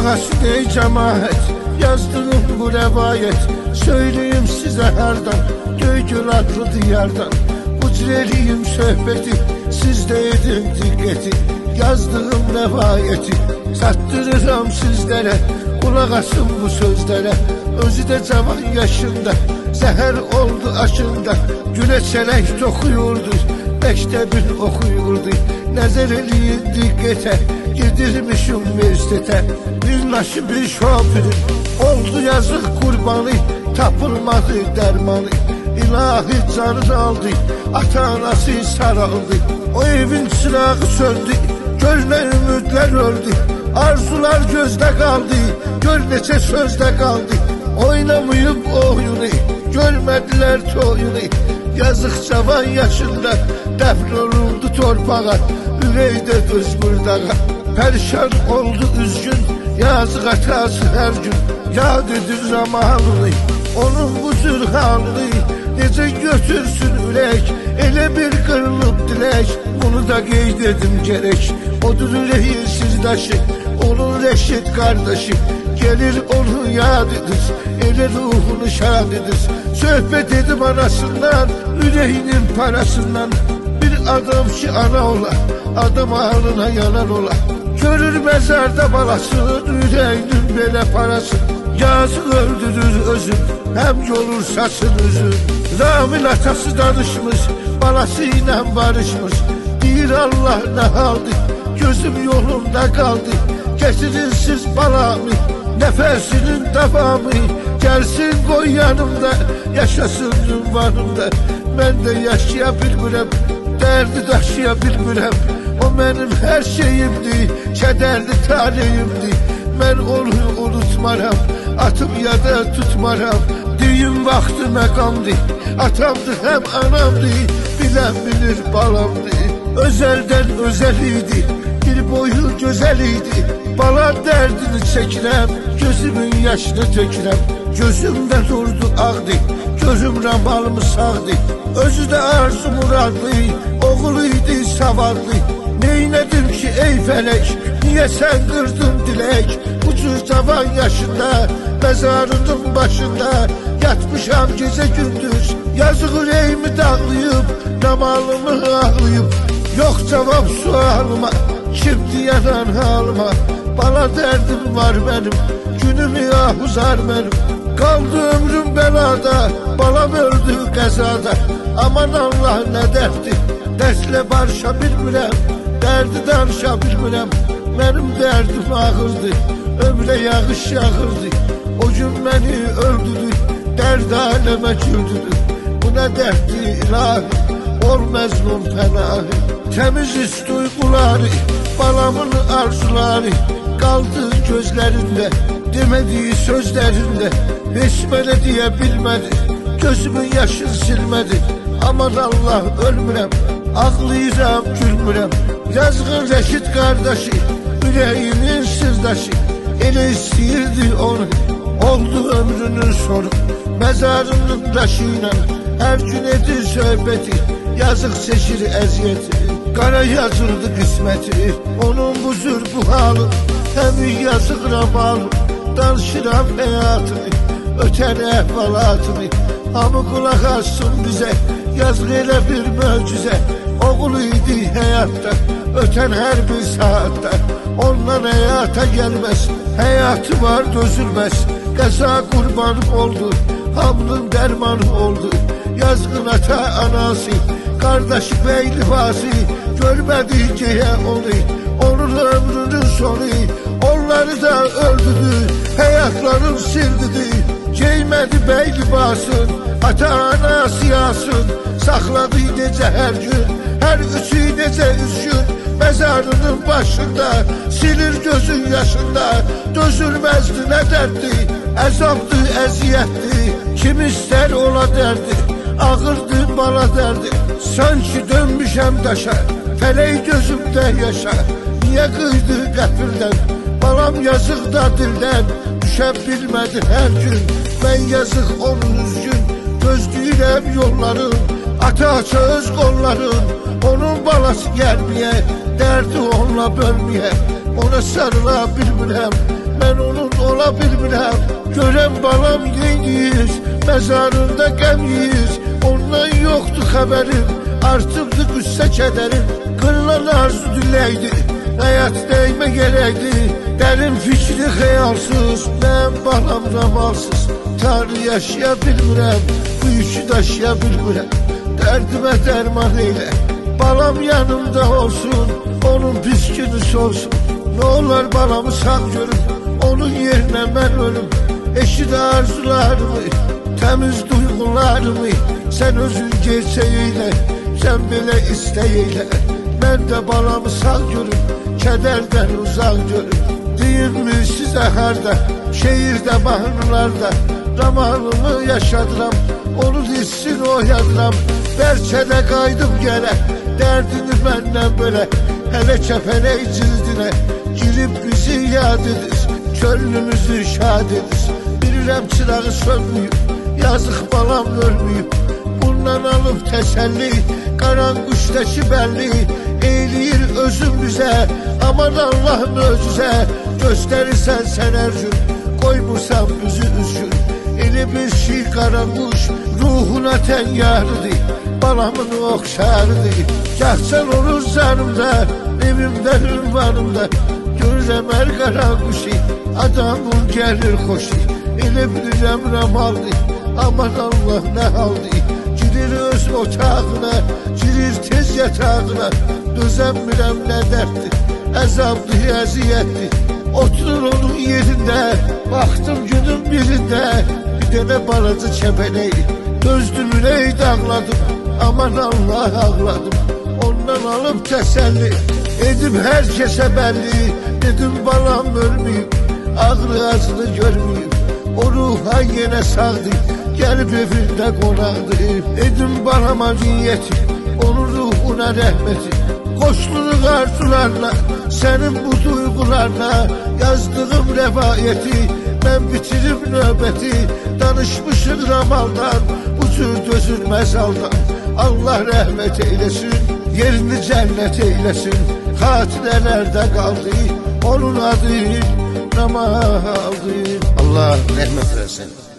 Kulak asın ey cemaat, yazdığım bu revayet. Söyleyeyim size herdan, Göygöl adlı diyardan. Bu cireliyim söhbeti, siz de edin dikkati. Yazdığım revayeti sattırırım sizlere. Kulak asın bu sözlere. Özü de cavan yaşında, zehir oldu aşında. Güle çelek dokuyurdu, mektebin okuyurdu. Nezer eləyin dikkate, gidirmişim üniversitete. Bir naşı bir şofirin oldu yazık kurbanı. Tapılmadı dermanı, ilahi canını aldı. Ata-anası sarıldı, o evin çırağı söndü. Gör ne ümidler öldü, arzular gözde kaldı. Gör neçe sözde kaldı, oynamayıp oyunu. Görmediler toyunu, yazık cavan yaşında. Dəfn olurdu torpağa, ürəkdə düz burdağa. Perişan oldu üzgün, yazık atası her gün. Yad edir zamanını, onun bu cür halını. Necə götürsün ürək, elə bir kırılıp dilek. Bunu da qeyd edim gerek. Odur ürəyin sizdaşı, onun reşit kardeşi. Gelir onu yad edir, elə ruhunu şad edir. Söhbet edim anasından, ürəyinin parasından. Bir adam ki ana ola, adam ağlına yalan ola. Görür mezarda balasının, ürəyinin belə parası. Yazık öldürür özün, hem yolur saçın üzün. Ramil atası danışmış, balasıyla barışmış. Deyir Allah ne haldı, gözüm yolunda kaldı. Getirin siz balamı, nefesinin devamı. Gelsin koy yanımda, yaşasın ünvanımda. Ben de yaşayabilmirəm, derdi daşıyabilmirəm. O benim her şeyimdi, kederli taleyimdi. Ben onu unutmaram, atım ya da tutmaram. Düğün vakti mekamdı, atamdı hem anamdı. Bilen bilir balamdı, özelden özeliydi. Bir boyu güzeliydi, balan derdini çekirəm. Gözümün yaşını tökürəm, gözümdə durdu ağdı. Gözümlə balımı sağdı, özü de arzu muradlı. Oğluydu savadlı, neyledim ki ey felek. Niye sen kırdın dilek, ucuz cavan yaşında. Mezarının başında yatmışam gece gündüz. Yazık yüreğimi dağlayıp, namalımı ağlayıp. Yok cevap sualıma, şimdi yanan halıma. Bana derdim var benim, günümü ahuzar benim. Kaldı ömrüm belada, balam öldü kazada. Aman Allah ne derdi, dertle barışa bilmirəm. Derdi danışa bilmirəm, benim derdim ağırdı. Ömre yağış yağırdı, o gün beni öldürdü. Derd aleme güldürdü, bu ne derdi ilahi. Ol mezlum penahi, temiz üst duyguları. Balamın arzuları kaldı gözlerinde. Demediği sözlerinde hiç bana diyebilmedi. Gözümün yaşını silmedi. Aman Allah ölmürəm, ağlayıram gülmürəm. Yazgın Reşit kardeşi, yüreğinin sırdaşı. Ele istəyirdi onu, oldu ömrünün sonu. Mezarının taşıyla her gün edir söhbeti. Yazık çekir eziyeti, kara yazıldı kısmeti. Onun bu zür bu halı, hem yazık ramalım. Danışıram hayatını, öter ehvalatını. Hamı kulak assın bize, yazık elə bir möcüze. Oğluydu hayatta, öten her bir saatte. Ondan hayata gelmez, hayatı var dözülmez. Kaza kurbanım oldu, hamlın dermanı oldu. Yazgın ata anası, kardeşi bey libası. Görmedi diye onu, onun ömrünün sonu. Onları da öldürdü, hayatlarını sildirdi. Giymedi bey libasın, ata anası yasın. Sakladı gece her gün, her üçü nece üzgün. Mezarının başında, silir gözün yaşında. Dözülmezdi ne derdi, ezaptı eziyetti. Kim ister ola derdi, ağırdı bana derdi. Sanki dönmüşem taşa, feleği gözümde yaşa. Niye kıydı qəfildən, balam yazık da dilden. Düşen bilmedi her gün, ben yazık onun üzgün. Gözlüyürəm yolların, ata söz kolların. Onun balası gelmeye, derdi onunla bölmeye. Ona sarıla bilmirəm, ben ala bilmirəm. Görən balam yeyir, məzarında qəm yeyir. Ondan yoxdur xəbərim, artıbdı qüssə kədərim. Qırılan arzu diləkdir, həyat dəymə gərəkdir. Dərin fikri xəyalsız, mən balam ramalsız. Tanrı yaşaya bilmirəm, bu yükü daşıya bilmirəm. Dərdimə dərman eylə, balam yanımda olsun, onun pis günü solsun. Ne olar balamı sağ görüm, onun yerine mən ölüm. Eşit arzularımı, təmiz duygularımı, sen özün gerçeğiyle, sen belə istəyiyle. Mən də balamı sağ görüm, kədərdən uzaq görüm. Deyirmi sizə harda, şehirdə, mahnılarda romanımı yaşadıram, onun hissini oyadıram. Bəlkə də qaydım gələ, dərdini məndən belə. Hələ kəfənək cildinə girib bizi yad edir, könlümüzü şad edir. Bilirəm çırağı sönməyib, yazıq balam ölməyib. Bundan alıb təsəlli, qaran quşdakı bəlli. Eyləyir özüm bizə, aman Allah möcüzə. Göstərirsən sən hər gün, qoymursan bizi üzgün. Elə bir şey qaran quş, ruhuna təyyarıdır, balamın oxşarıdır. Gahcan olur zanımda, evimdə, ünvanımda. Görürəm hər qaran quşu, adamın gəlir xoşu. Elə bilirəm ramaldır, aman Allah nə haldır. Girir öz otağına, girir tez yatağına. Dözəmirəm nə dərddir, əzabdır, əziyyətdir. Oturur onun yerində, baxdım günün birində. Bir dənə balaca kəpənək, dözdümün ey dağladım. Aman Allah ağladım, ondan alıb təsəlli. Edim hər kəsə bəlli, dedim balam ölməyib, ağrı acını görməyib. O ruha yenə sağdır, gəlib evində qonaqdır. Edim balama niyyəti, onun ruhuna rəhməti. Qoşulur arzularla, sənin bu duygularla. Yazdığım rəvayəti, mən bitirim növbəti. Danışmışın ramaldan, bu cür dözülməz haldan. Allah rəhmət eyləsin, yerini cənnət eyləsin. Xatirələrdə qaldı, onun adı Ramaldır. Allah rəhmət eləsin.